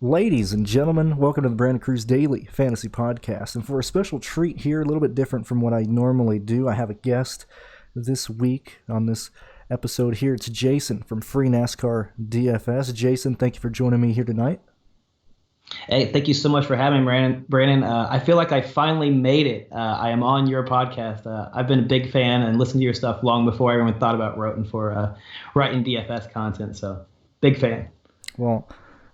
Ladies and gentlemen, welcome to the Brandon Cruz Daily Fantasy Podcast. And for a special treat here, a little bit different from what I normally do, I have a guest this week on this episode here. It's Jason from Free NASCAR DFS. Jason, thank you for joining me here tonight. Hey, thank you so much for having me, Brandon. I feel like I finally made it. I am on your podcast. I've been a big fan and listened to your stuff long before everyone thought about writing DFS content. So, big fan. Well,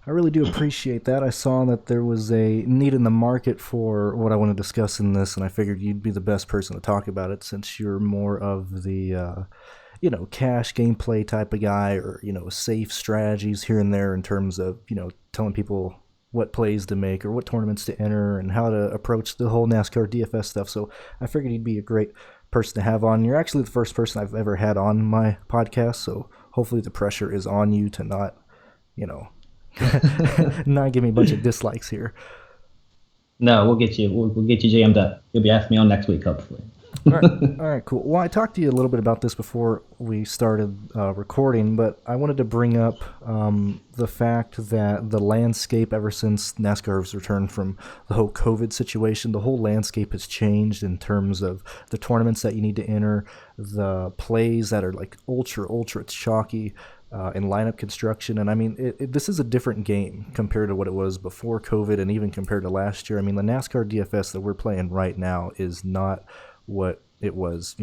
I really do appreciate that. I saw that there was a need in the market for what I want to discuss in this, and I figured you'd be the best person to talk about it since you're more of the, cash gameplay type of guy or, safe strategies here and there in terms of, telling people what plays to make or what tournaments to enter and how to approach the whole NASCAR DFS stuff. So I figured you'd be a great person to have on. You're actually the first person I've ever had on my podcast, so hopefully the pressure is on you to not, not give me a bunch of dislikes here. No, we'll get you. We'll get you jammed up. You'll be asking me on next week, hopefully. All right, cool. Well, I talked to you a little bit about this before we started recording, but I wanted to bring up the fact that the landscape, ever since NASCAR's returned from the whole COVID situation, the whole landscape has changed in terms of the tournaments that you need to enter, the plays that are like ultra chalky, in lineup construction. And I mean, this is a different game compared to what it was before COVID and even compared to last year. I mean, the NASCAR DFS that we're playing right now is not what it was,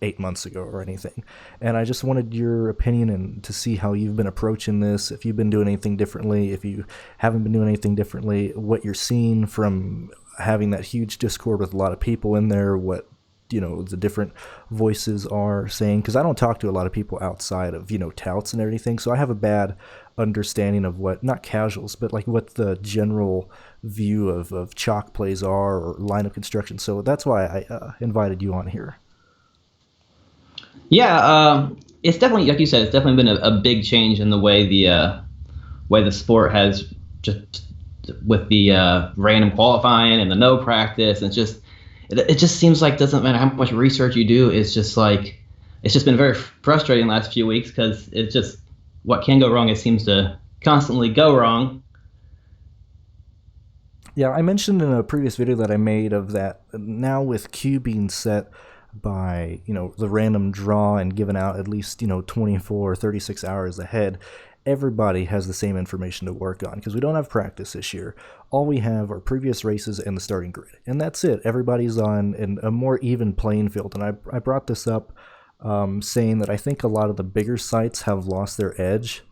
8 months ago or anything. And I just wanted your opinion and to see how you've been approaching this, if you've been doing anything differently, if you haven't been doing anything differently, what you're seeing from having that huge Discord with a lot of people in there, what the different voices are saying, because I don't talk to a lot of people outside of touts and everything, so I have a bad understanding of what, not casuals, but like what the general view of chalk plays are or lineup construction. So that's why I invited you on here. Yeah, it's definitely, like you said, it's definitely been a big change in the way the sport has, just with the random qualifying and the no practice. And it just seems like, doesn't matter how much research you do, it's just been very frustrating the last few weeks, because it's just what can go wrong, it seems to constantly go wrong. Yeah, I mentioned in a previous video that I made of that now with Q being set by, the random draw and given out at least, 24 or 36 hours ahead, everybody has the same information to work on because we don't have practice this year. All we have are previous races and the starting grid, and that's it. Everybody's on a more even playing field. And I brought this up saying that I think a lot of the bigger sites have lost their edge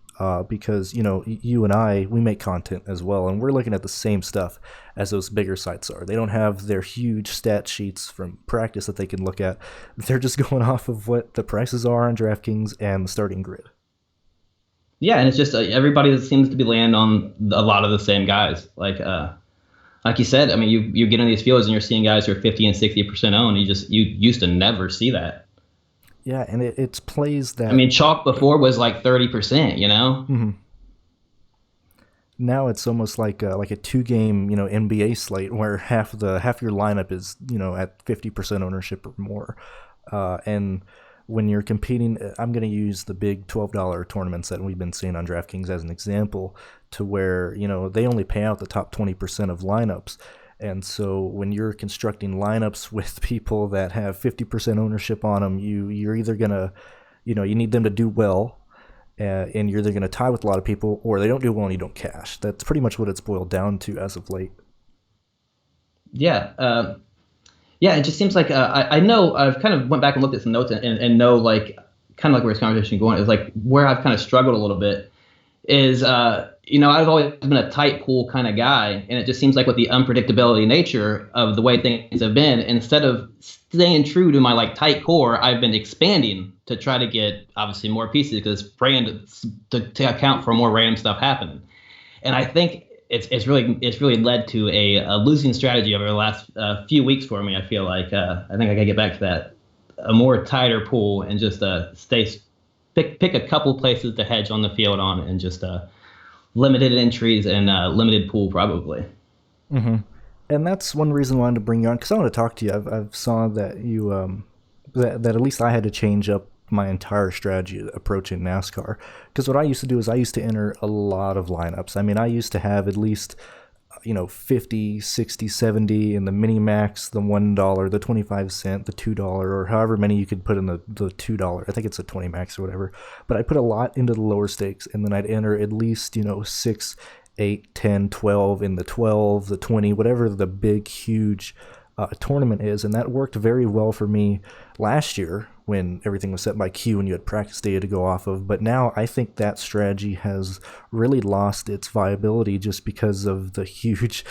because, you and I, we make content as well, and we're looking at the same stuff as those bigger sites are. They don't have their huge stat sheets from practice that they can look at. They're just going off of what the prices are on DraftKings and the starting grid. Yeah, and it's just everybody seems to be landing on a lot of the same guys. Like you said, I mean, you get in these fields and you're seeing guys who are 50 and 60% owned. You used to never see that. Yeah, and it's plays that... I mean, chalk before was like 30%, Mm-hmm. Now it's almost like a two-game, NBA slate where half your lineup is, at 50% ownership or more. And when you're competing, I'm going to use the big $12 tournaments that we've been seeing on DraftKings as an example, to where, they only pay out the top 20% of lineups. And so when you're constructing lineups with people that have 50% ownership on them, you're either going to, you need them to do well, and you're either going to tie with a lot of people, or they don't do well and you don't cash. That's pretty much what it's boiled down to as of late. Yeah. Yeah, it just seems like I know I've kind of went back and looked at some notes and know, like, kind of like where this conversation is going is like where I've kind of struggled a little bit is, I've always been a tight pool kind of guy, and it just seems like with the unpredictability nature of the way things have been, instead of staying true to my like tight core, I've been expanding to try to get obviously more pieces because to account for more random stuff happening. And I think it's really led to a losing strategy over the last few weeks for me. I feel like I think I gotta get back to that, a more tighter pool, and just pick a couple places to hedge on the field on, and just limited entries and limited pool probably. Mm-hmm. And that's one reason I wanted to bring you on, because I want to talk to you. I've saw that you that at least I had to change up my entire strategy approaching NASCAR. Because what I used to do is I used to enter a lot of lineups. I mean, I used to have at least 50, 60, 70 in the mini max, the $1, the 25-cent, the $2, or however many you could put in the $2. I think it's a 20 max or whatever. But I put a lot into the lower stakes, and then I'd enter at least 6, 8, 10, 12 in the 12, the 20, whatever the big, huge tournament is. And that worked very well for me last year when everything was set by queue and you had practice data to go off of. But now I think that strategy has really lost its viability just because of the huge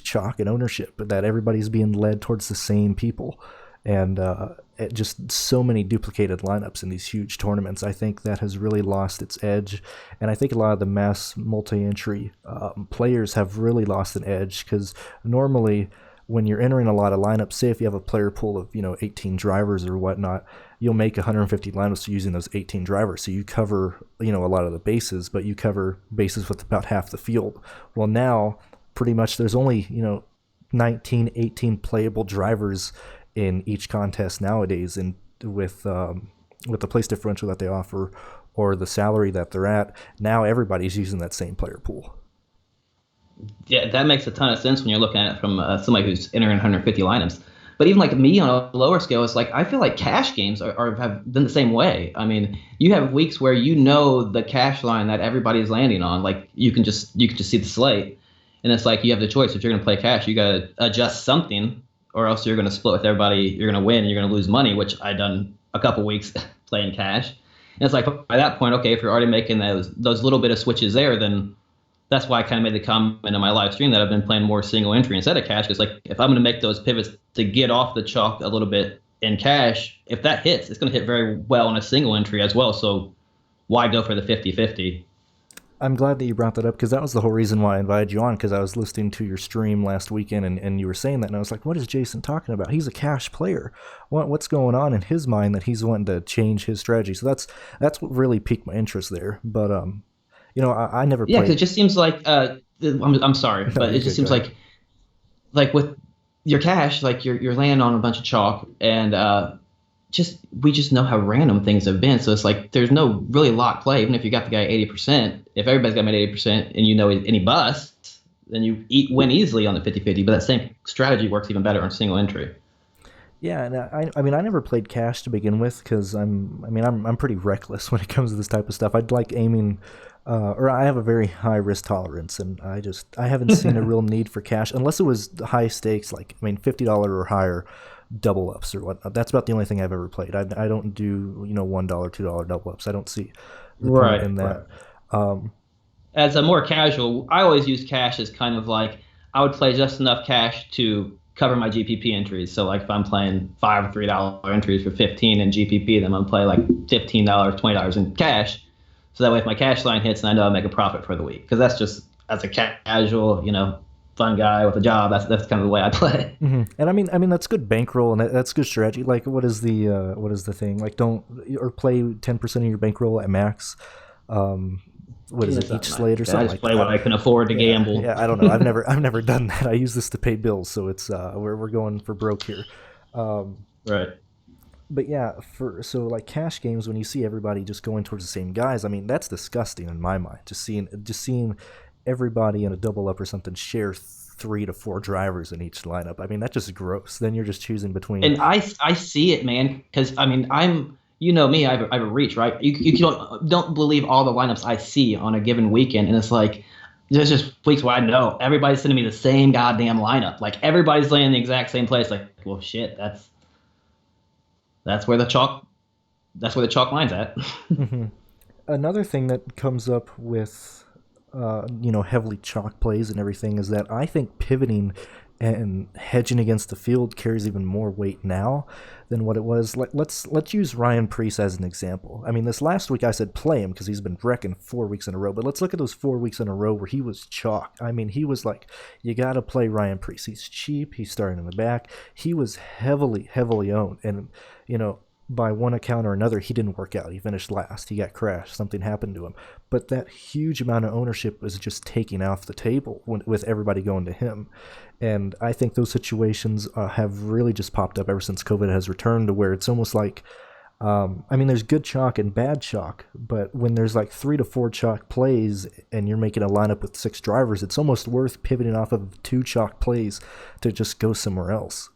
chalk and ownership, that everybody's being led towards the same people. And just so many duplicated lineups in these huge tournaments. I think that has really lost its edge. And I think a lot of the mass multi-entry players have really lost an edge, because normally when you're entering a lot of lineups, say if you have a player pool of 18 drivers or whatnot, you'll make 150 lineups using those 18 drivers. So you cover a lot of the bases, but you cover bases with about half the field. Well, now pretty much there's only 19, 18 playable drivers in each contest nowadays, and with the place differential that they offer or the salary that they're at, now everybody's using that same player pool. Yeah, that makes a ton of sense when you're looking at it from somebody who's entering 150 lineups. But even like me on a lower scale, it's like I feel like cash games have been the same way. I mean, you have weeks where the cash line that everybody's landing on. Like you can just see the slate, and it's like you have the choice. If you're going to play cash, you got to adjust something, or else you're going to split with everybody. You're going to win, and you're going to lose money, which I done a couple weeks playing cash. And it's like by that point, okay, if you're already making those little bit of switches there, then that's why I kind of made the comment in my live stream that I've been playing more single entry instead of cash. Because like if I'm going to make those pivots to get off the chalk a little bit in cash, if that hits, it's going to hit very well in a single entry as well. So why go for the 50-50? I'm glad that you brought that up, because that was the whole reason why I invited you on, because I was listening to your stream last weekend and you were saying that, and I was like, what is Jason talking about? He's a cash player. What's going on in his mind that he's wanting to change his strategy? So that's what really piqued my interest there. But I never played. Yeah, because it just seems like I'm sorry, but it just seems like with your cash, like you're landing on a bunch of chalk, and we just know how random things have been. So it's like there's no really lock play. Even if you got the guy 80%, if everybody's got made 80% and any busts, then you win easily on the 50-50. But that same strategy works even better on single entry. Yeah, and I never played cash to begin with, because I'm pretty reckless when it comes to this type of stuff. I'd like aiming, or I have a very high risk tolerance, and I haven't seen a real need for cash unless it was high stakes, like $50 or higher double ups or whatnot. That's about the only thing I've ever played. I don't do $1, $2 double ups. I don't see the point in that. Right. As a more casual, I always use cash as kind of like I would play just enough cash to cover my GPP entries. So like if I'm playing $5 or $3 entries for 15 in GPP, then I'm gonna play like $15, $20 in cash. So that way if my cash line hits, and I know I'll make a profit for the week, because that's just as a casual, fun guy with a job. That's kind of the way I play. Mm-hmm. And I mean that's good bankroll, and that's good strategy. Like what is the thing? Like don't play 10% of your bankroll at max. What is it, each slate or something? I just play what I can afford to gamble. Yeah, I don't know. I've never done that. I use this to pay bills, so it's we're going for broke here. Right. But yeah, so like cash games, when you see everybody just going towards the same guys, I mean that's disgusting in my mind. Just seeing everybody in a double up or something share 3 to 4 drivers in each lineup. I mean that's just gross. Then you're just choosing between. And I see it, man, because I mean I'm. Me, I have a reach, right? You don't believe all the lineups I see on a given weekend, and it's like there's just weeks where I know everybody's sending me the same goddamn lineup. Like everybody's laying in the exact same place. Like, well, shit, that's where the chalk line's at. Mm-hmm. Another thing that comes up with heavily chalk plays and everything is that I think pivoting and hedging against the field carries even more weight now than what it was. Let's use Ryan Preece as an example. I mean, this last week I said play him because he's been wrecking 4 weeks in a row, but let's look at those 4 weeks in a row where he was chalk. I mean, he was like, you got to play Ryan Preece. He's cheap. He's starting in the back. He was heavily owned, and by one account or another, he didn't work out. He finished last. He got crashed. Something happened to him. But that huge amount of ownership was just taken off the table with everybody going to him. And I think those situations have really just popped up ever since COVID has returned, to where it's almost like I mean, there's good chalk and bad chalk, but when there's like 3 to 4 chalk plays and you're making a lineup with 6 drivers, it's almost worth pivoting off of 2 chalk plays to just go somewhere else.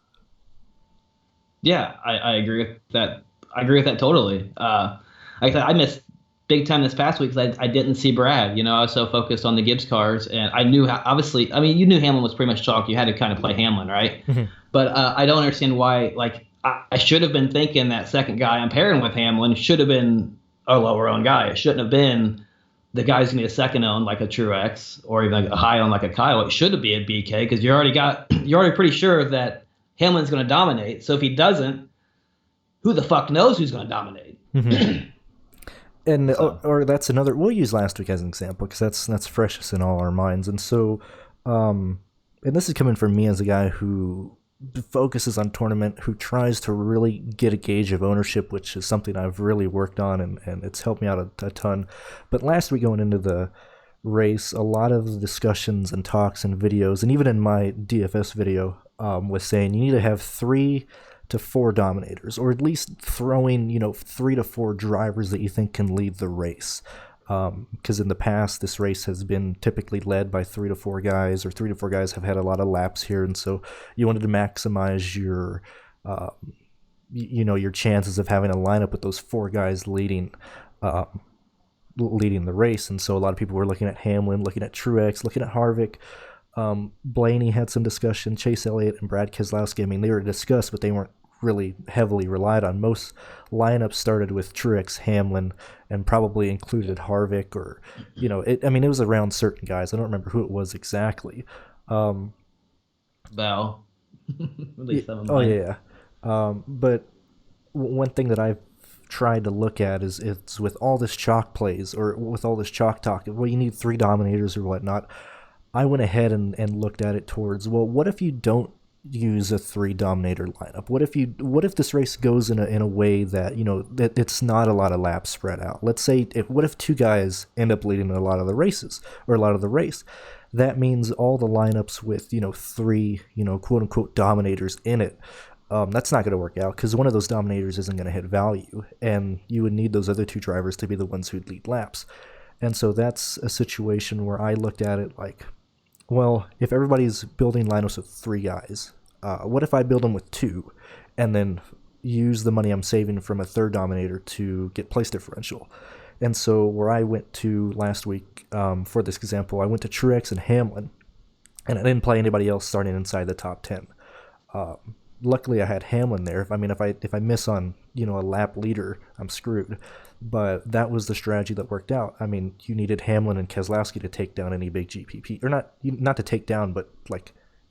Yeah, I agree with that. I agree with that totally. Like I said, I missed big time this past week because I didn't see Brad. I was so focused on the Gibbs cars, and I knew obviously. I mean, you knew Hamlin was pretty much chalk. You had to kind of play Hamlin, right? Mm-hmm. But I don't understand why. Like I should have been thinking that second guy I'm pairing with Hamlin should have been a lower owned guy. It shouldn't have been the guy who's gonna be a second owned like a Truex or even a high owned like a Kyle. It should be a BK because you're already pretty sure that Hamlin's gonna dominate. So if he doesn't, who the fuck knows who's gonna dominate? Mm-hmm. And or that's another. We'll use last week as an example because that's freshest in all our minds. And so, and this is coming from me as a guy who focuses on tournament, who tries to really get a gauge of ownership, which is something I've really worked on, and it's helped me out a ton. But last week going into the race, a lot of the discussions and talks and videos, and even in my DFS video, was saying you need to have 3 to 4 dominators, or at least throwing 3 to 4 drivers that you think can lead the race. Because in the past, this race has been typically led by 3 to 4 guys, or 3 to 4 guys have had a lot of laps here, and so you wanted to maximize your your chances of having a lineup with those 4 guys leading the race. And so a lot of people were looking at Hamlin, looking at Truex, looking at Harvick. Blaney had some discussion, Chase Elliott and Brad Keselowski. I mean, they were discussed, but they weren't really heavily relied on. Most lineups started with Truex, Hamlin, and probably included Harvick, or it was around certain guys. I don't remember who it was exactly. Val. At least some of mine. Oh yeah. But one thing that I've tried to look at is it's with all this chalk plays, or with all this chalk talk, well, you need 3 dominators or whatnot. I went ahead and looked at it towards, well, what if you don't use a 3 dominator lineup? What if this race goes in a way that that it's not a lot of laps spread out? Let's say what if 2 guys end up leading a lot of the races, or a lot of the race? That means all the lineups with 3 quote unquote dominators in it. That's not going to work out because one of those dominators isn't going to hit value, and you would need those other 2 drivers to be the ones who'd lead laps. And so that's a situation where I looked at it like, well, if everybody's building lineups with 3 guys, what if I build them with 2 and then use the money I'm saving from a 3rd dominator to get place differential? And so where I went to last week, for this example, I went to Truex and Hamlin, and I didn't play anybody else starting inside the top 10. Luckily, I had Hamlin there. If I miss on a lap leader, I'm screwed. But that was the strategy that worked out. I mean, you needed Hamlin and Keselowski to take down any big GPP, or not to take down, but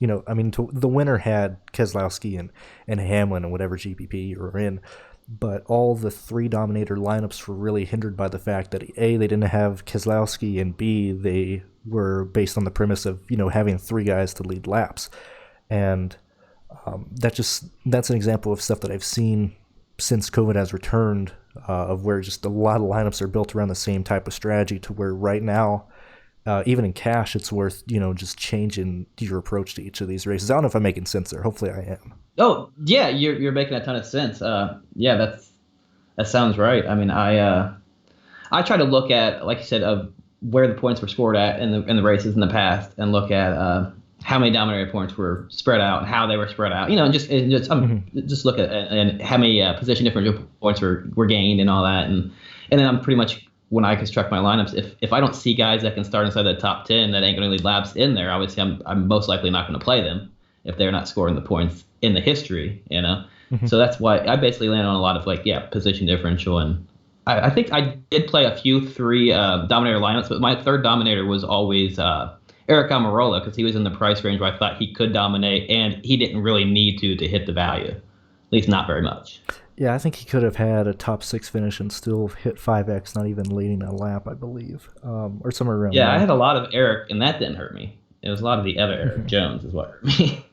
the winner had Keselowski and Hamlin and whatever GPP you were in. But all the 3 dominator lineups were really hindered by the fact that A, they didn't have Keselowski, and B, they were based on the premise of having 3 guys to lead laps. And that's an example of stuff that I've seen since COVID has returned, of where just a lot of lineups are built around the same type of strategy, to where right now, even in cash, it's worth just changing your approach to each of these races. I don't know if I'm making sense there. Hopefully I am. Oh yeah, you're making a ton of sense. Yeah, that sounds right. I mean, I try to look at, like you said, of where the points were scored at in the races in the past, and look at how many dominator points were spread out and how they were spread out. Just look at and how many position differential points were gained and all that, and then I'm pretty much, when I construct my lineups, if I don't see guys that can start inside the top 10 that ain't going to lead laps in there, obviously I'm most likely not going to play them if they're not scoring the points in the history, So that's why I basically land on a lot of position differential, and I think I did play a few 3 dominator lineups, but my 3rd dominator was always Eric Almirola, because he was in the price range where I thought he could dominate, and he didn't really need to hit the value, at least not very much. Yeah, I think he could have had a top 6 finish and still hit 5x, not even leading a lap, I believe, or somewhere around. Yeah, there. I had a lot of Eric, and that didn't hurt me. It was a lot of the other Eric Jones is what hurt me.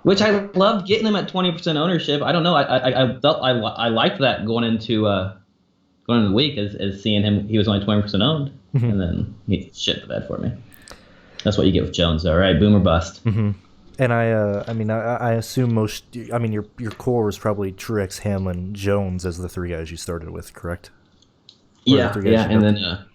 Which I loved getting him at 20% ownership. I don't know. I felt I liked that going into the week as seeing him. He was only 20% owned, and then he shit the bed for me. That's what you get with Jones, though, right? Boom or bust. Mm-hmm. And I mean, I assume most. I mean, your core was probably Truex, Hamlin, Jones as the three guys you started with, correct? Or the Yeah, three guys yeah, you and built. then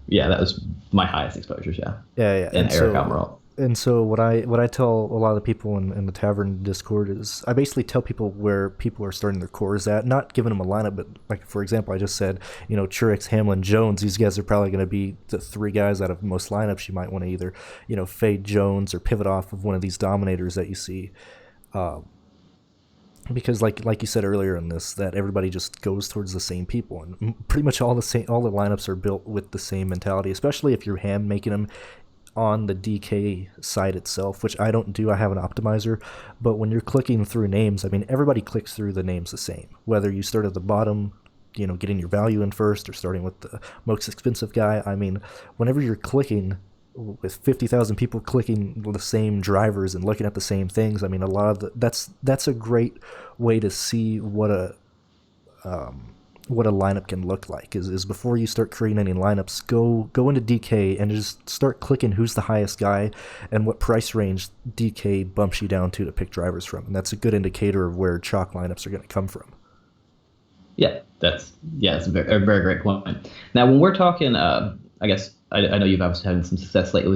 yeah, that was my highest exposures. Yeah, Yeah, yeah. and Eric Almirola. And so what I tell a lot of the people in the tavern Discord is I basically tell people where people are starting their cores at, not giving them a lineup, but like for example, I just said, Truex, Hamlin, Jones. These guys are probably going to be the three guys out of most lineups you might want to either fade Jones or pivot off of one of these dominators that you see. Because like you said earlier in this, that everybody just goes towards the same people, and pretty much all the lineups are built with the same mentality, especially if you're hand making them on the DK side itself, which I don't do. I have an optimizer, but when you're clicking through names, I mean, everybody clicks through the names the same, whether you start at the bottom, getting your value in first, or starting with the most expensive guy. I mean, whenever you're clicking with 50,000 people clicking the same drivers and looking at the same things, I mean, a lot of that's a great way to see what a lineup can look like is before you start creating any lineups, go into DK and just start clicking who's the highest guy and what price range DK bumps you down to pick drivers from, and that's a good indicator of where chalk lineups are going to come from. Yeah, that's a very, very great point. Now, when we're talking, I guess I know you've obviously had some success lately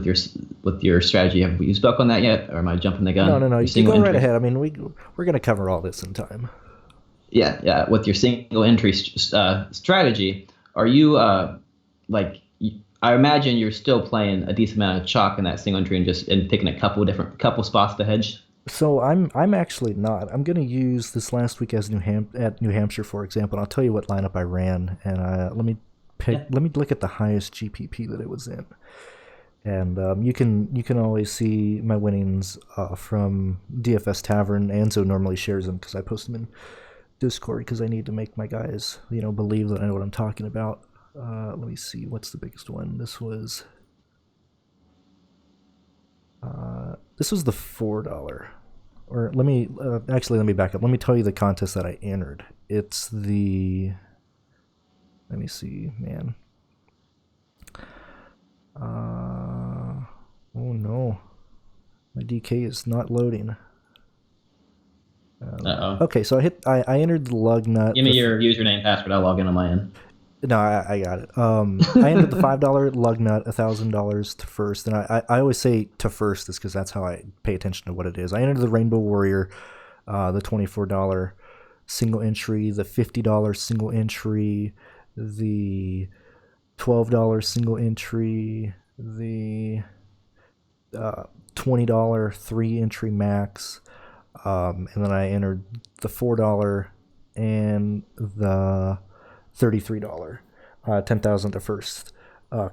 with your strategy. Have you spoke on that yet, or am I jumping the gun? No. You can go right ahead. I mean, we're going to cover all this in time. Yeah. With your single entry strategy, are you like? I imagine you're still playing a decent amount of chalk in that single entry and picking a couple spots to hedge. So I'm actually not. I'm going to use this last week as New Hampshire, for example. And I'll tell you what lineup I ran, and let me look at the highest GPP that it was in, and you can always see my winnings from DFS Tavern. Anzo normally shares them because I post them in Discord because I need to make my guys believe that I know what I'm talking about. Let me see, what's the biggest one? This was the $4. Or let me back up. Let me tell you the contest that I entered. It's the, let me see, man. Oh no, my DK is not loading. Okay, so I entered the lug nut. Give me your username password. I'll log in on my end. No, I got it. I entered the $5 lug nut, $1,000 to first, and I always say to first is because that's how I pay attention to what it is. I entered the Rainbow Warrior, the $24 single entry, the $50 single entry, the $12 single entry, the $20 three entry max, and then I entered the $4 and the $33 10,000 to first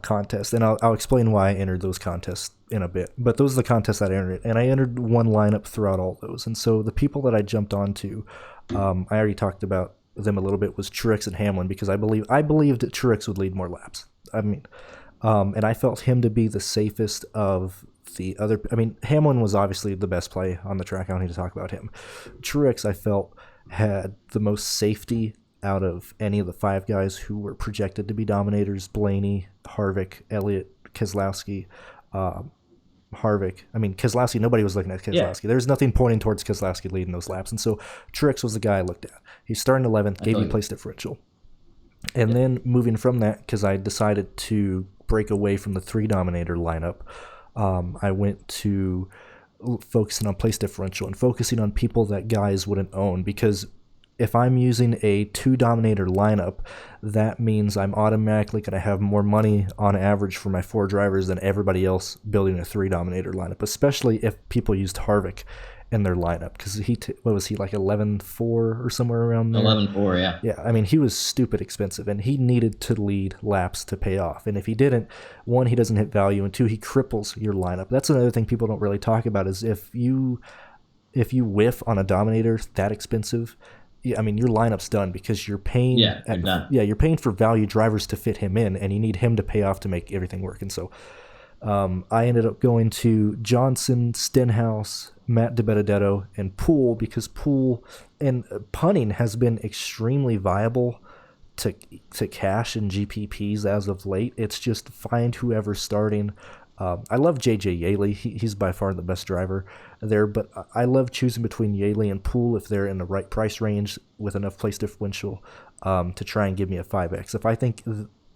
contest, and I'll explain why I entered those contests in a bit. But those are the contests that I entered, and I entered one lineup throughout all those. And so the people that I jumped onto, I already talked about them a little bit, was Truex and Hamlin, because I believed that Truex would lead more laps. I mean, and I felt him to be the safest of the other. I mean, Hamlin was obviously the best play on the track. I don't need to talk about him. Truex, I felt, had the most safety out of any of the five guys who were projected to be dominators: Blaney, Harvick, Elliott, Keselowski. Harvick. I mean, Keselowski, nobody was looking at Keselowski. Yeah. There's nothing pointing towards Keselowski leading those laps. And so Truex was the guy I looked at. He's starting 11th, gave me place differential. And then moving from that, because I decided to break away from the three dominator lineup, I went to focusing on place differential and focusing on people that guys wouldn't own, because if I'm using a two dominator lineup, that means I'm automatically going to have more money on average for my four drivers than everybody else building a three dominator lineup, especially if people used Harvick in their lineup, because what was he, like 11.4 or somewhere around there? 11.4, yeah. Yeah, I mean, he was stupid expensive, and he needed to lead laps to pay off. And if he didn't, one, he doesn't hit value, and two, he cripples your lineup. That's another thing people don't really talk about, is if you whiff on a dominator that expensive, I mean, your lineup's done, because you're paying. You're paying for value drivers to fit him in, and you need him to pay off to make everything work. And so, I ended up going to Johnson, Stenhouse, Matt DiBenedetto, and Poole, because Poole and punting has been extremely viable to cash in GPPs as of late. It's just find whoever's starting. I love JJ Yaley. He's by far the best driver there, but I love choosing between Yaley and Poole if they're in the right price range with enough place differential to try and give me a 5x. If I think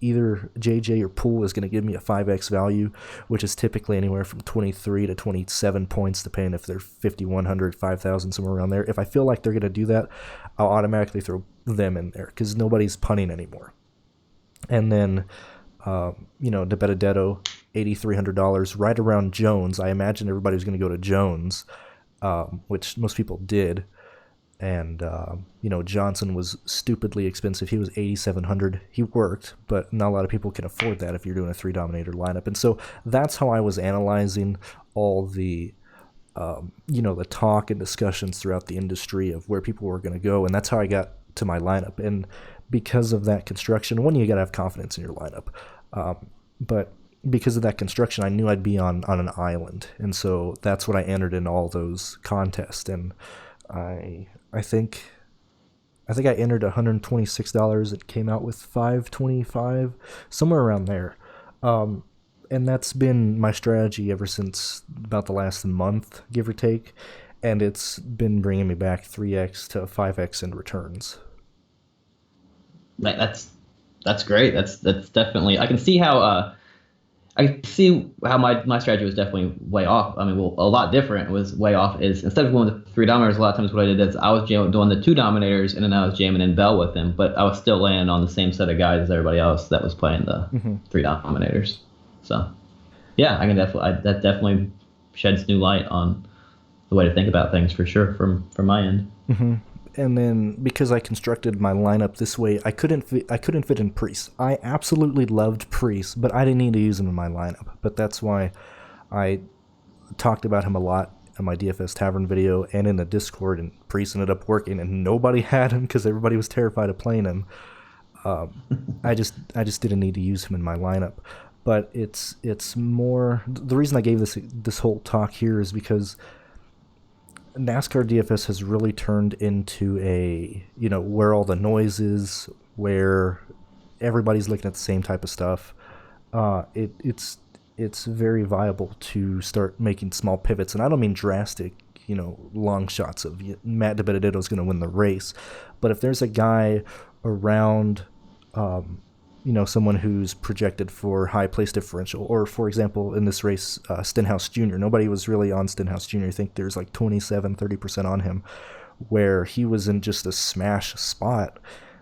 either JJ or Poole is going to give me a 5x value, which is typically anywhere from 23 to 27 points, depending if they're 5,100, 5,000, somewhere around there. If I feel like they're going to do that, I'll automatically throw them in there because nobody's punting anymore. And then, De Benedetto, $8,300, right around Jones. I imagine everybody was going to go to Jones, which most people did. And, Johnson was stupidly expensive. He was $8,700. He worked, but not a lot of people can afford that if you're doing a 3-dominator lineup. And so that's how I was analyzing all the, the talk and discussions throughout the industry of where people were going to go. And that's how I got to my lineup. And because of that construction, one, you got to have confidence in your lineup. But because of that construction, I knew I'd be on an island. And so that's what I entered in all those contests. And I think I entered $126. It came out with $525, somewhere around there. And that's been my strategy ever since about the last month, give or take. And it's been bringing me back 3x to 5x in returns. That's great. That's definitely. I can see how my strategy was definitely way off. I mean, well, a lot different. It was way off. Is instead of going with 3 dominators, a lot of times what I did is I was doing the 2 dominators, and then I was jamming in Bell with him. But I was still landing on the same set of guys as everybody else that was playing the 3 dominators. So, yeah, I can that definitely sheds new light on the way to think about things for sure from my end. Mm-hmm. And then because I constructed my lineup this way, I couldn't fit in Priest. I absolutely loved Priest, but I didn't need to use him in my lineup. But that's why I talked about him a lot in my DFS Tavern video and in the Discord, and Priest ended up working, and nobody had him because everybody was terrified of playing him. I just didn't need to use him in my lineup. But it's more, the reason I gave this whole talk here is because NASCAR DFS has really turned into a, where all the noise is, where everybody's looking at the same type of stuff. It's very viable to start making small pivots, and I don't mean drastic, long shots of Matt DiBenedetto is going to win the race, but if there's a guy around, someone who's projected for high place differential, or for example, in this race, Stenhouse Jr. Nobody was really on Stenhouse Jr. I think there's like 27-30% on him, where he was in just a smash spot,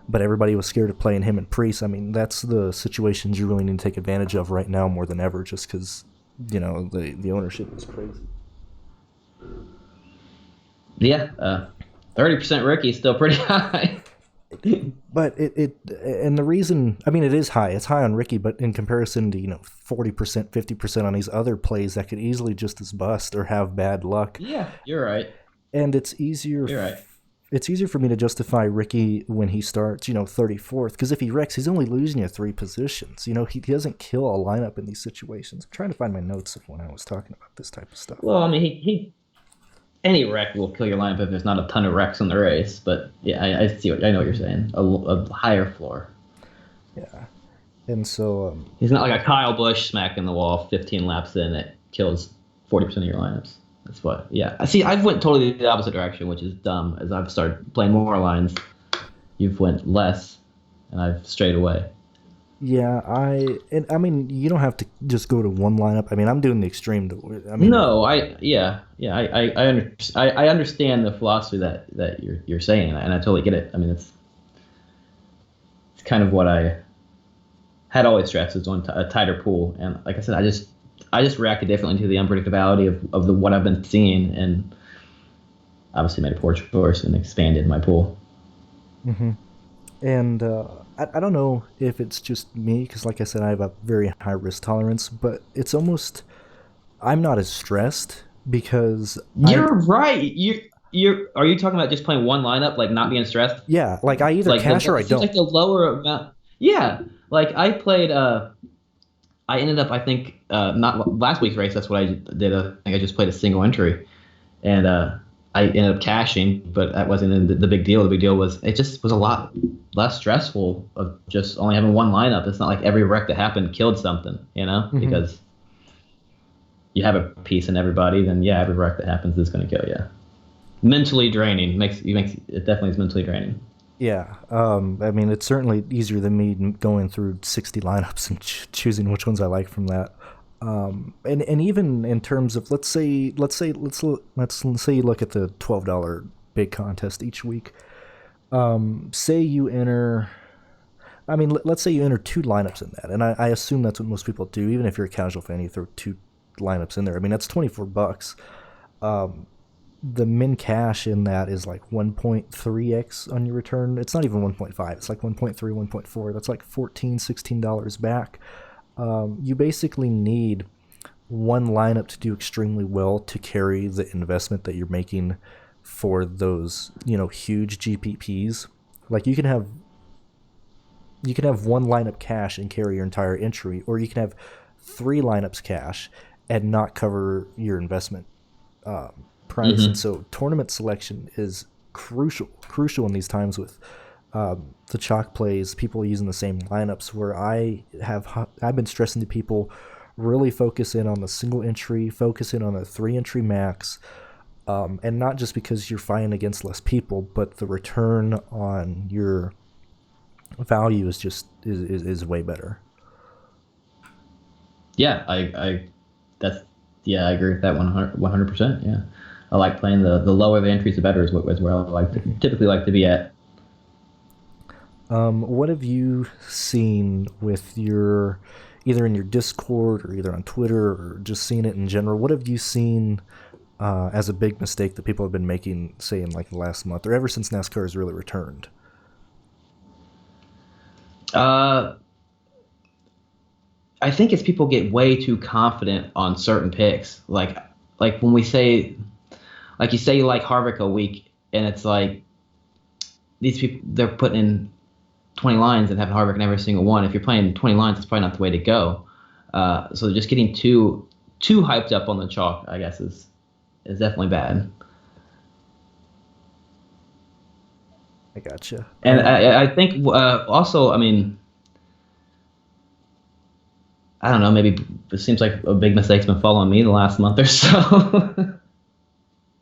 but everybody was scared of playing him and Priest. I mean, that's the situations you really need to take advantage of right now more than ever, just because, the ownership is crazy. Yeah, 30% rookie is still pretty high. But and the reason, I mean, it is high. It's high on Ricky, but in comparison to 40%, 50% on these other plays that could easily just as bust or have bad luck. Yeah, you're right. And it's easier. You're right. It's easier for me to justify Ricky when he starts, 34th, because if he wrecks, he's only losing you 3 positions. He doesn't kill a lineup in these situations. I'm trying to find my notes of when I was talking about this type of stuff. Well, I mean, any wreck will kill your lineup if there's not a ton of wrecks in the race. But yeah, I know what you're saying. A higher floor. Yeah, and so he's not like a Kyle Busch smacking the wall 15 laps in that kills 40% of your lineups. That's what. Yeah, I see. I've went totally the opposite direction, which is dumb. As I've started playing more lines, you've went less, and I've strayed away. Yeah, I mean, you don't have to just go to one lineup. I mean, I'm doing the extreme. No, I understand the philosophy that you're saying, and I totally get it. I mean, it's kind of what I had always stressed is on a tighter pool, and like I said, I just reacted differently to the unpredictability of what I've been seeing, and obviously made a poor choice and expanded my pool. Mm-hmm. And I don't know if it's just me, because like I said, I have a very high risk tolerance, but it's almost, I'm not as stressed because you're right. Are you talking about just playing one lineup, like not being stressed? Yeah, like I either cash or I don't. Like the lower amount. Yeah, like I played. I ended up, I think, not last week's race. That's what I did. I think I just played a single entry, and I ended up cashing, but that wasn't the big deal. The big deal was it just was a lot less stressful of just only having one lineup. It's not like every wreck that happened killed something, Mm-hmm. because you have a piece in everybody, then yeah, every wreck that happens is going to go. Yeah, mentally draining. It definitely is mentally draining. Yeah, I mean, it's certainly easier than me going through 60 lineups and choosing which ones I like from that. And even in terms of let's say you look at the $12 big contest each week. Say you enter. I mean, let's say you enter two lineups in that, and I assume that's what most people do. Even if you're a casual fan, you throw two lineups in there. I mean, that's $24. The min cash in that is like 1.3x on your return. It's not even 1.5. It's like 1.3, 1.4. That's like $14, $16 back. You basically need one lineup to do extremely well to carry the investment that you're making for those, huge GPPs. Like you can have one lineup cash and carry your entire entry, or you can have three lineups cash and not cover your investment price. Mm-hmm. And so tournament selection is crucial in these times with the chalk plays, people using the same lineups, where I've been stressing to people, really focus in on the single entry, focus in on the 3-entry max, and not just because you're fighting against less people, but the return on your value is just is way better. Yeah, I agree with that 100%. Yeah, I like playing the lower the entries, the better is where I typically like to be at. What have you seen with either in your Discord or either on Twitter or just seeing it in general? What have you seen as a big mistake that people have been making, say, in like the last month or ever since NASCAR has really returned? I think it's people get way too confident on certain picks. Like when we say, like you say you like Harvick a week, and it's like these people, they're putting in 20 lines and having Harvick in every single one. If you're playing 20 lines, it's probably not the way to go. So just getting too hyped up on the chalk, I guess, is definitely bad. I gotcha. And I think also, I mean, I don't know, maybe it seems like a big mistake's been following me the last month or so.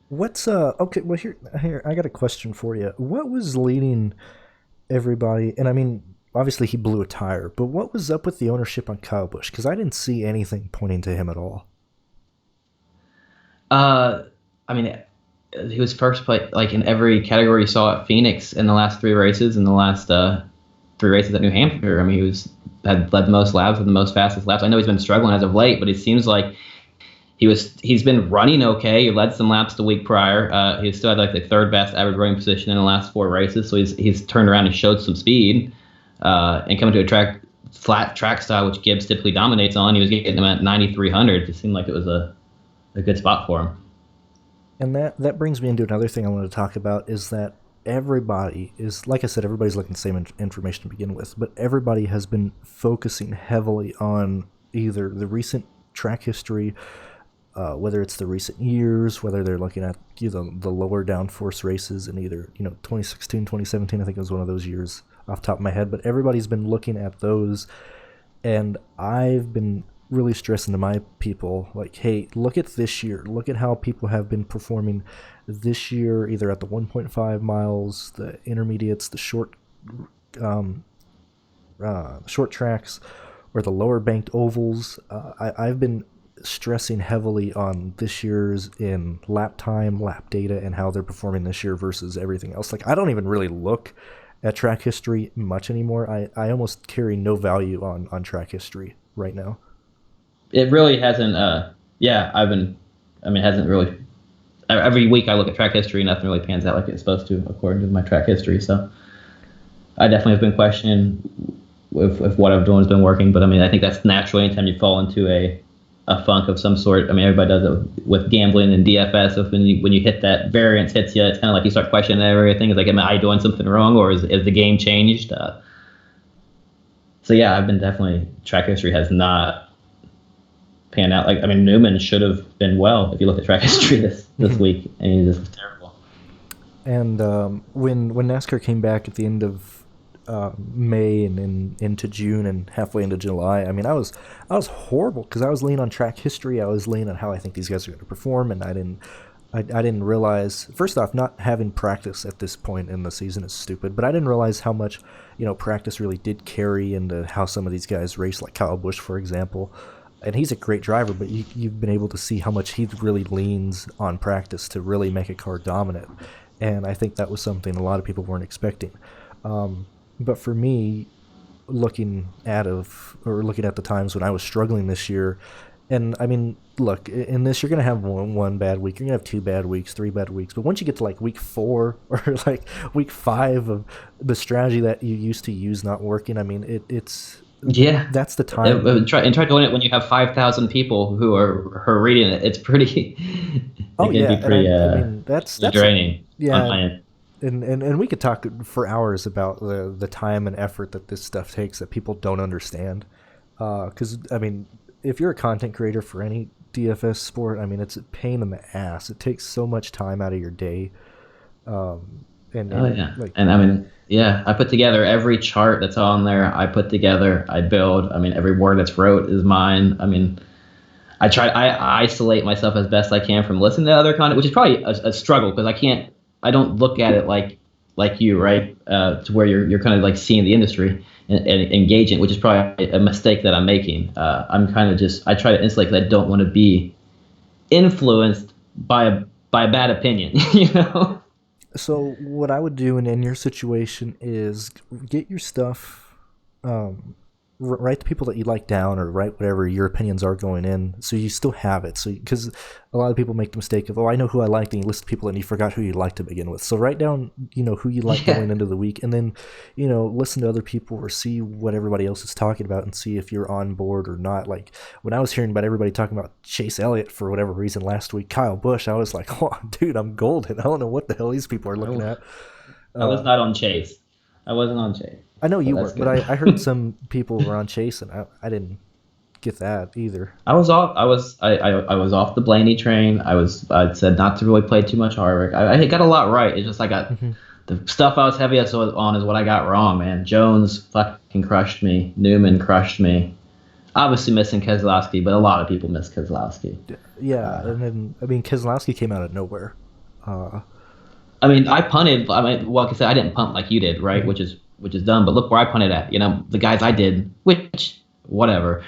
What's okay? Well, here I got a question for you. What was leading everybody? And I mean, obviously he blew a tire, but what was up with the ownership on Kyle Busch? Because I didn't see anything pointing to him at all. I mean, he was first place like in every category you saw at Phoenix in the last three races, and the last 3 races at New Hampshire. I mean, had led the most laps with the most fastest laps. I know he's been struggling as of late, but it seems like he's been running okay. He led some laps the week prior. He still had like the 3rd best average running position in the last 4 races. So he's turned around and showed some speed, and coming to a flat track style, which Gibbs typically dominates on. He was getting them at 9,300. It seemed like it was a good spot for him. And that brings me into another thing I wanted to talk about, is that everybody is, like I said, everybody's looking at the same information to begin with, but everybody has been focusing heavily on either the recent track history, whether it's the recent years, whether they're looking at the lower downforce races in either 2016, 2017. I think it was one of those years off the top of my head, but everybody's been looking at those, and I've been really stressing to my people, like, hey, look at this year. Look at how people have been performing this year, either at the 1.5 miles, the intermediates, the short tracks, or the lower banked ovals. I've been stressing heavily on this year's in lap time, lap data, and how they're performing this year versus everything else. Like, I don't even really look at track history much anymore. I almost carry no value on track history right now. It really hasn't. It hasn't really. Every week I look at track history, nothing really pans out like it's supposed to, according to my track history. So I definitely have been questioning if what I'm doing has been working. But I mean, I think that's natural anytime you fall into a funk of some sort. I mean, everybody does it with gambling and DFS. So when you hit that variance hits you, it's kind of like you start questioning everything. It's like, am I doing something wrong, or is the game changed? So yeah, I've been definitely, track history has not pan out. Like, I mean, Newman should have been well if you look at track history this week, and he just was terrible. And when NASCAR came back at the end of May and into June and halfway into July. I mean, I was horrible because I was leaning on track history. I was leaning on how I think these guys are going to perform, and I didn't realize, first off, not having practice at this point in the season is stupid, but I didn't realize how much, practice really did carry into how some of these guys race, like Kyle Busch, for example. And he's a great driver, but you've been able to see how much he really leans on practice to really make a car dominant. And I think that was something a lot of people weren't expecting. But for me, looking at the times when I was struggling this year, and I mean, look, in this, you're going to have one bad week. You're going to have 2 bad weeks, 3 bad weeks. But once you get to like week 4 or like week 5 of the strategy that you used to use not working, I mean, that's the time. Try doing it when you have 5,000 people who are reading it. It's pretty. Oh yeah, be pretty, I mean that's draining. Yeah, and we could talk for hours about the time and effort that this stuff takes that people don't understand. Because I mean, if you're a content creator for any DFS sport, I mean, it's a pain in the ass. It takes so much time out of your day. I mean, I put together every chart that's on there. I build. I mean, every word that's wrote is mine. I mean, I isolate myself as best I can from listening to other content, which is probably a struggle because I don't look at it like you, right? To where you're kind of like seeing the industry and engaging, which is probably a mistake that I'm making. I'm kind of I try to insulate because I don't want to be influenced by a bad opinion, So what I would do in your situation is get your stuff, write the people that you like down, or write whatever your opinions are going in, so you still have it. So because a lot of people make the mistake of, I know who I liked, and you list people and you forgot who you liked to begin with. So write down who you like going into the week, and then listen to other people or see what everybody else is talking about and see if you're on board or not. Like when I was hearing about everybody talking about Chase Elliott for whatever reason last week, Kyle Busch, I was like, oh dude, I'm golden. I don't know what the hell these people are looking at. I was not on Chase. I wasn't on Chase. I know you weren't, but I heard some people were on Chase, and I didn't get that either. I was off. I was off the Blaney train. I said not to really play too much Harvick. I got a lot right. It's just I got the stuff I was heaviest on is what I got wrong, man. Jones fucking crushed me. Newman crushed me. Obviously missing Keselowski, but a lot of people miss Keselowski. Yeah, and then Keselowski came out of nowhere. I mean, I punted. I mean, well, like I said, I didn't punt like you did, right? Which is done. But look where I punted at. The guys I did, which whatever,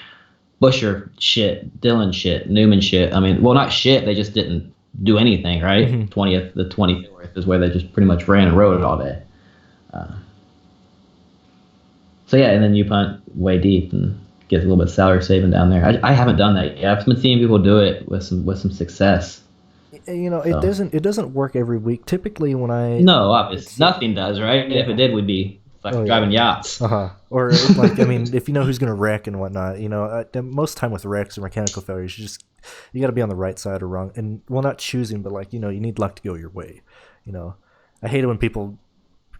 Busher shit, Dillon shit, Newman shit. I mean, well, not shit. They just didn't do anything, right? 20th, the 24th is where they just pretty much ran and rode it all day. So yeah, and then you punt way deep and get a little bit of salary saving down there. I haven't done that yet. I've been seeing people do it with some success. It doesn't work every week. Typically, when obviously nothing does, right? Yeah. If it did, we'd be driving yachts. Or like, I mean, if you know who's going to wreck and whatnot, most time with wrecks or mechanical failures, you got to be on the right side or wrong, and not choosing, but you need luck to go your way. I hate it when people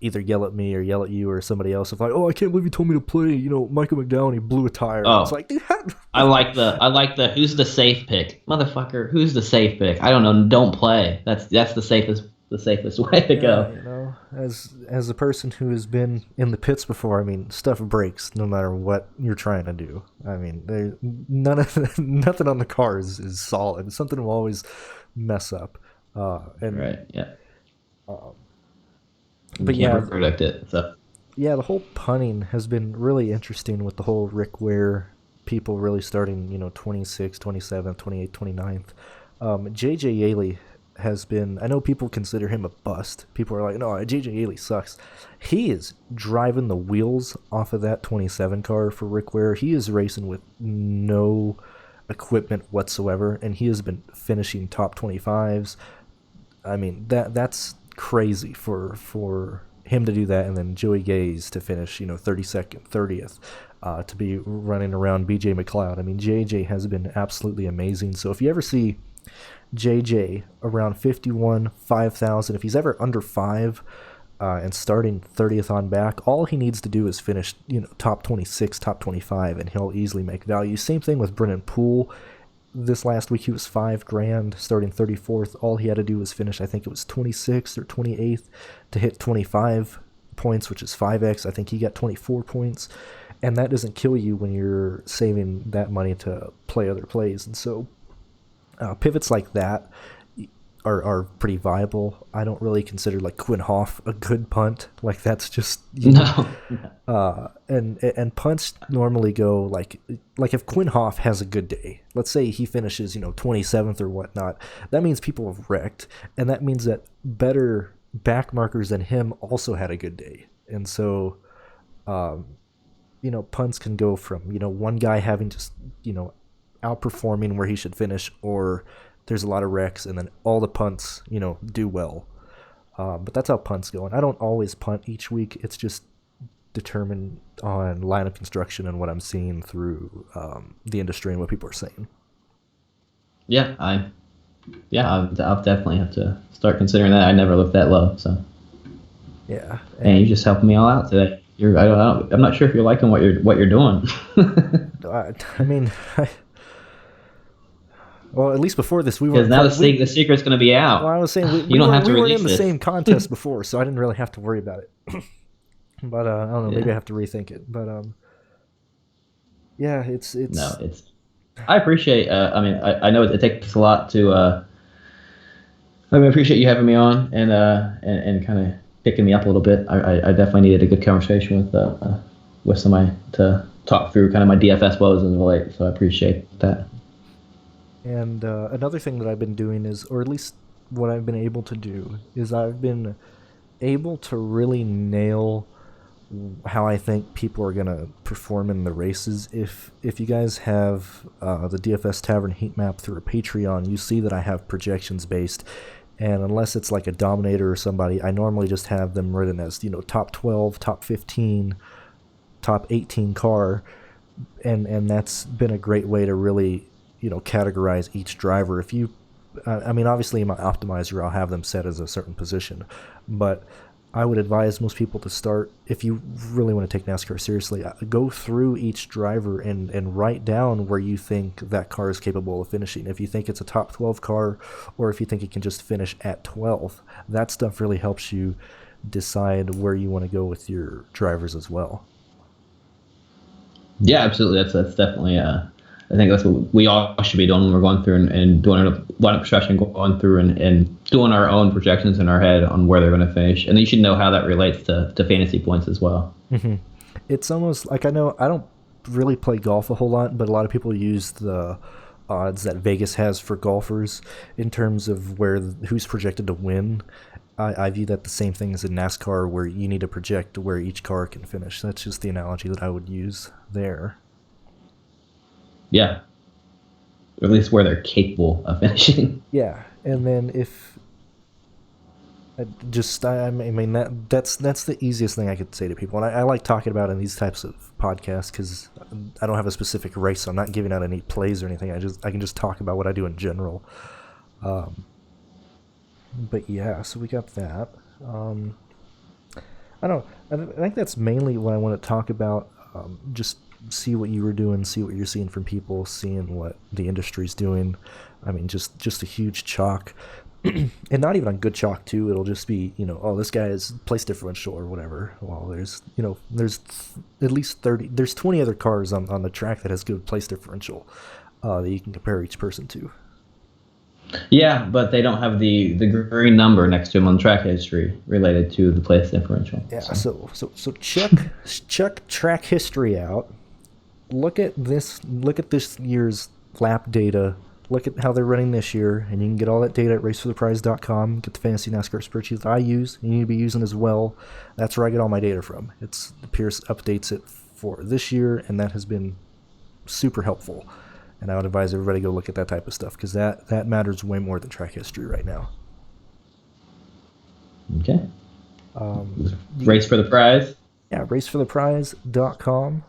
either yell at me or yell at you or somebody else if I can't believe you told me to play, Michael McDowell, he blew a tire. It's like, dude, I like the who's the safe pick, motherfucker. Who's the safe pick? I don't know. Don't play. That's the safest way to go. As a person who has been in the pits before, I mean, stuff breaks no matter what you're trying to do. I mean, nothing on the car is solid. Something will always mess up. Right. Yeah. But you can't predict it. So. Yeah, the whole punting has been really interesting with the whole Rick Ware people really starting, 26th, 27th, 28th, 29th. J.J. Yaley has been, I know people consider him a bust. People are like, no, J.J. Yaley sucks. He is driving the wheels off of that 27 car for Rick Ware. He is racing with no equipment whatsoever, and he has been finishing top 25s. I mean, that's crazy for him to do that, and then Joey Gaze to finish 32nd, 30th, to be running around BJ McLeod. I mean, JJ has been absolutely amazing. So if you ever see JJ around 51, 5,000, if he's ever under 5 and starting 30th on back, all he needs to do is finish top 26, top 25, and he'll easily make value. Same thing with Brennan Poole. This last week he was $5,000 starting 34th. All he had to do was finish, I think it was 26th or 28th to hit 25 points, which is 5x. I think he got 24 points, and that doesn't kill you when you're saving that money to play other plays. And so pivots like that are pretty viable. I don't really consider like Quinn Hoff a good punt. Like that's just and punts normally go like if Quinn Hoff has a good day, let's say he finishes 27th or whatnot, that means people have wrecked, and that means that better back markers than him also had a good day. And so punts can go from one guy having just outperforming where he should finish, or there's a lot of wrecks and then all the punts do well. But that's how punts go. And I don't always punt each week. It's just determined on lineup construction and what I'm seeing through the industry and what people are saying. Yeah, I'll definitely have to start considering that. I never looked that low, so. Yeah. And you just helped me all out today. I'm not sure if you're liking what you're doing. Well, at least before this, we were. Because now the secret's going to be out. Well, I was saying we weren't in the same contest before, so I didn't really have to worry about it. But I don't know. Maybe I have to rethink it. But yeah, it's. No, it's. I appreciate. I know it takes a lot to. I appreciate you having me on and kind of picking me up a little bit. I definitely needed a good conversation with somebody to talk through kind of my DFS woes as of late. So I appreciate that. And another thing that I've been doing is, or at least what I've been able to do, is I've been able to really nail how I think people are going to perform in the races. If you guys have the DFS Tavern heat map through a Patreon, you see that I have projections based. And unless it's like a Dominator or somebody, I normally just have them written as, top 12, top 15, top 18 car. And that's been a great way to really categorize each driver. If you, obviously in my optimizer, I'll have them set as a certain position, but I would advise most people to start, if you really want to take NASCAR seriously, go through each driver and write down where you think that car is capable of finishing. If you think it's a top 12 car, or if you think it can just finish at 12th, that stuff really helps you decide where you want to go with your drivers as well. Yeah, absolutely. That's definitely I think that's what we all should be doing when we're going through and doing a lineup construction, going through and doing our own projections in our head on where they're going to finish. And you should know how that relates to fantasy points as well. Mm-hmm. It's almost like, I know I don't really play golf a whole lot, but a lot of people use the odds that Vegas has for golfers in terms of who's projected to win. I view that the same thing as in NASCAR, where you need to project where each car can finish. That's just the analogy that I would use there. Yeah, or at least where they're capable of finishing. Yeah, and then if that's the easiest thing I could say to people, and I like talking about it in these types of podcasts because I don't have a specific race, so I'm not giving out any plays or anything. I can just talk about what I do in general. But yeah, so we got that. I think that's mainly what I want to talk about. Just see what you were doing, see what you're seeing from people, seeing what the industry's doing. Just a huge chalk. And not even on good chalk too. It'll just be, this guy is place differential or whatever. Well, there's at least 30, there's 20 other cars on the track that has good place differential that you can compare each person to. Yeah, but they don't have the green number next to them on track history related to the place differential. Yeah, so check track history out. Look at this year's lap data. Look at how they're running this year, and you can get all that data at racefortheprize.com. Get the fantasy NASCAR spreadsheet that I use, and you need to be using as well. That's where I get all my data from. Pierce updates it for this year, and that has been super helpful. And I would advise everybody to go look at that type of stuff, because that matters way more than track history right now. Okay. Race for the Prize? Yeah, racefortheprize.com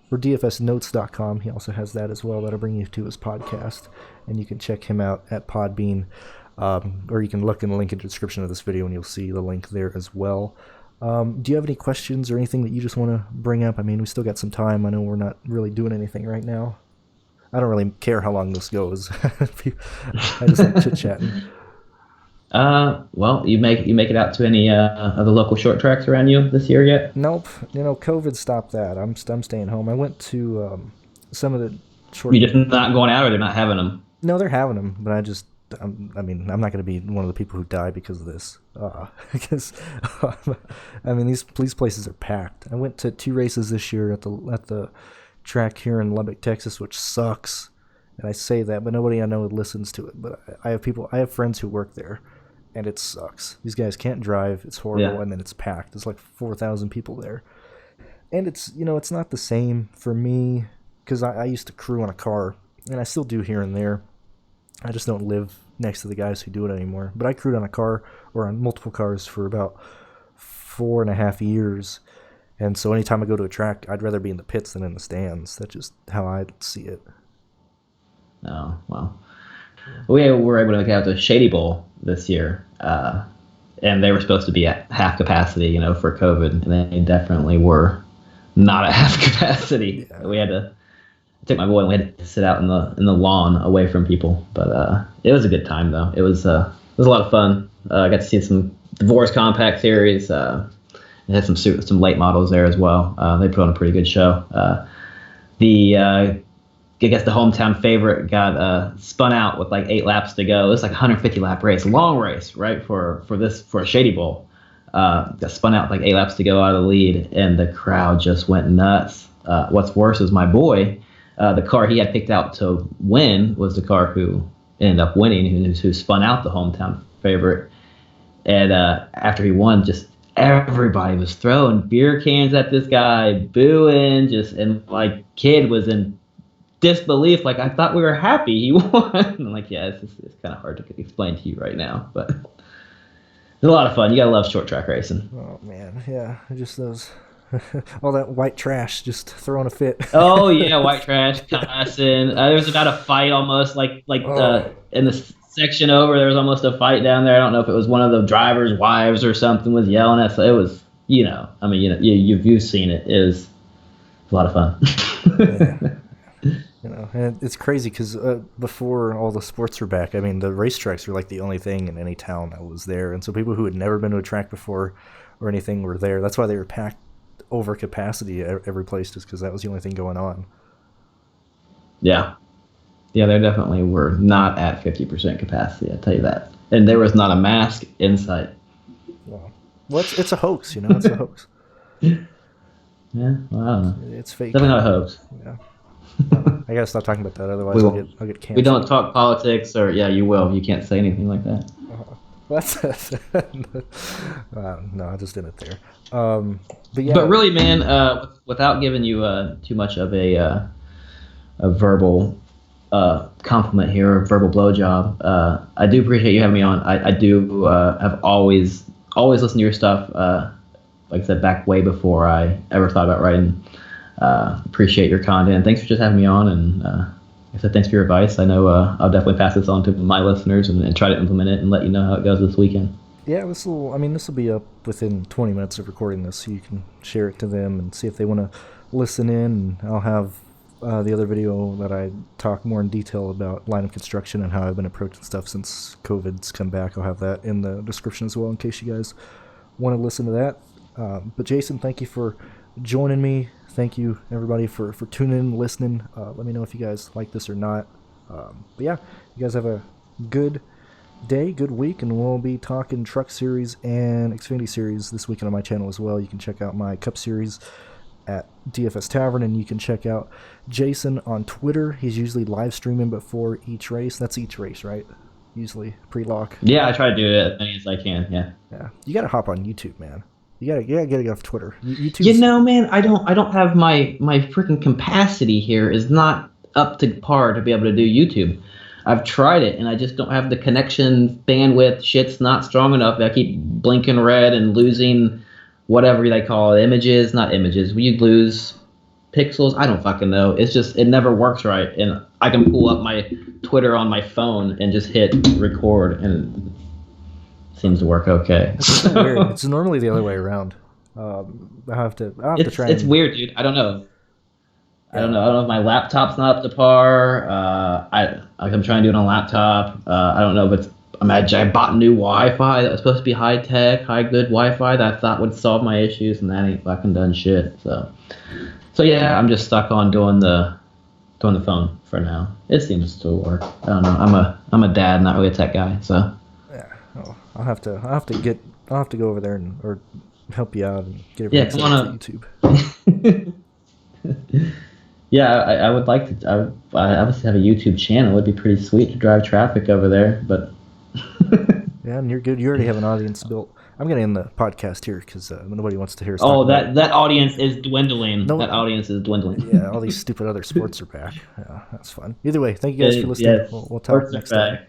or dfsnotes.com. He also has that as well. That'll bring you to his podcast. And you can check him out at Podbean. Or you can look in the link in the description of this video and you'll see the link there as well. Do you have any questions or anything that you just want to bring up? We still got some time. I know we're not really doing anything right now. I don't really care how long this goes. I just like chit-chatting. Well, you make it out to any of the local short tracks around you this year yet? Nope. COVID stopped that. I'm staying home. I went to some of the short. You're just not going out, or they're not having them? No, they're having them, but I mean, I'm not going to be one of the people who die because of this. Because, I mean, these places are packed. I went to 2 races this year at the track here in Lubbock, Texas, which sucks. And I say that, but nobody I know listens to it. But I have friends who work there, and it sucks. These guys can't drive. It's horrible, and then it's packed. There's like 4,000 people there, and it's not the same for me because I used to crew on a car, and I still do here and there. I just don't live next to the guys who do it anymore. But I crewed on a car or on multiple cars for about 4.5 years. And so anytime I go to a track, I'd rather be in the pits than in the stands. That's just how I see it. Oh, well. We were able to get out to Shady Bowl this year. And they were supposed to be at half capacity, for COVID. And they definitely were not at half capacity. Yeah. We had to take my boy and we had to sit out in the lawn away from people. But it was a good time though. It was a lot of fun. I got to see some Divorce Compact Series. It had some late models there as well. They put on a pretty good show. I guess the hometown favorite got spun out with like 8 laps to go. It was like a 150 lap race, a long race, right? For a Shady Bowl. Got spun out with like 8 laps to go out of the lead, and the crowd just went nuts. What's worse is my boy. The car he had picked out to win was the car who ended up winning, who spun out the hometown favorite. And after he won, just everybody was throwing beer cans at this guy, booing, and like kid was in disbelief. Like, I thought we were happy he won. I'm like, yeah, it's kind of hard to explain to you right now, but it's a lot of fun. You gotta love short track racing. Oh man, yeah, just those. All that white trash just throwing a fit. Oh yeah, white trash cussing. There was about a fight almost in the section over. There was almost a fight down there. I don't know if it was one of the drivers' wives or something was yelling at. So it was, you've seen it. It was a lot of fun. Yeah. And it's crazy because before all the sports were back, I mean, the racetracks were like the only thing in any town that was there, and so people who had never been to a track before or anything were there. That's why they were packed over capacity at every place, just because that was the only thing going on. Yeah, they definitely were not at 50% capacity. I tell you that, and there was not a mask in sight. Well, it's a hoax, It's a hoax. Yeah, well, I don't know. It's fake. Definitely not a hoax. Yeah. I gotta stop talking about that, otherwise I'll get canceled. We don't talk politics, or yeah, you will. You can't say anything like that. No, I just did it there. But really, man, without giving you too much of a verbal compliment here, a verbal blowjob, I do appreciate you having me on. I do have always listened to your stuff. Like I said, back way before I ever thought about writing. Appreciate your content. Thanks for just having me on, and I said thanks for your advice. I know I'll definitely pass this on to my listeners and try to implement it and let you know how it goes this weekend. Yeah, this will be up within 20 minutes of recording this, so you can share it to them and see if they want to listen in. And I'll have the other video that I talk more in detail about line of construction and how I've been approaching stuff since COVID's come back. I'll have that in the description as well in case you guys want to listen to that. But Jason, thank you for joining me. Thank you, everybody, for tuning in and listening. Let me know if you guys like this or not. But yeah, you guys have a good day, good week, and we'll be talking Truck Series and Xfinity Series this weekend on my channel as well. You can check out my Cup Series at DFS Tavern, and you can check out Jason on Twitter. He's usually live streaming before each race. That's each race, right? Usually pre-lock. Yeah, I try to do it as many as I can. Yeah. You got to hop on YouTube, man. You gotta get off Twitter. YouTube's... man, I don't have my freaking capacity here is not up to par to be able to do YouTube. I've tried it and I just don't have the connection bandwidth. Shit's not strong enough. I keep blinking red and losing whatever they call it, images, not images. You lose pixels. I don't fucking know. It's just it never works right. And I can pull up my Twitter on my phone and just hit record and seems to work okay. It's weird. It's normally the other way around. I'll have to try. It's weird, dude. I don't know. I don't know if my laptop's not up to par. I'm trying to do it on a laptop. I don't know if it's imagine I bought new Wi-Fi that was supposed to be high tech, good Wi-Fi that I thought would solve my issues, and that ain't fucking done shit. So yeah, I'm just stuck on doing the phone for now. It seems to work. I don't know. I'm a dad, not really a tech guy. So Yeah, well, I'll have to go over there or help you out and get yeah, everything come set on up to YouTube. Yeah, I would like to. I obviously have a YouTube channel. It would be pretty sweet to drive traffic over there, but. Yeah, and you're good. You already have an audience built. I'm going to end the podcast here because nobody wants to hear us Oh, talk about that audience is dwindling. No, that audience is dwindling. Yeah, all these stupid other sports are back. Yeah, that's fun. Either way, thank you guys for listening. Yes, We'll talk sports are next time. back.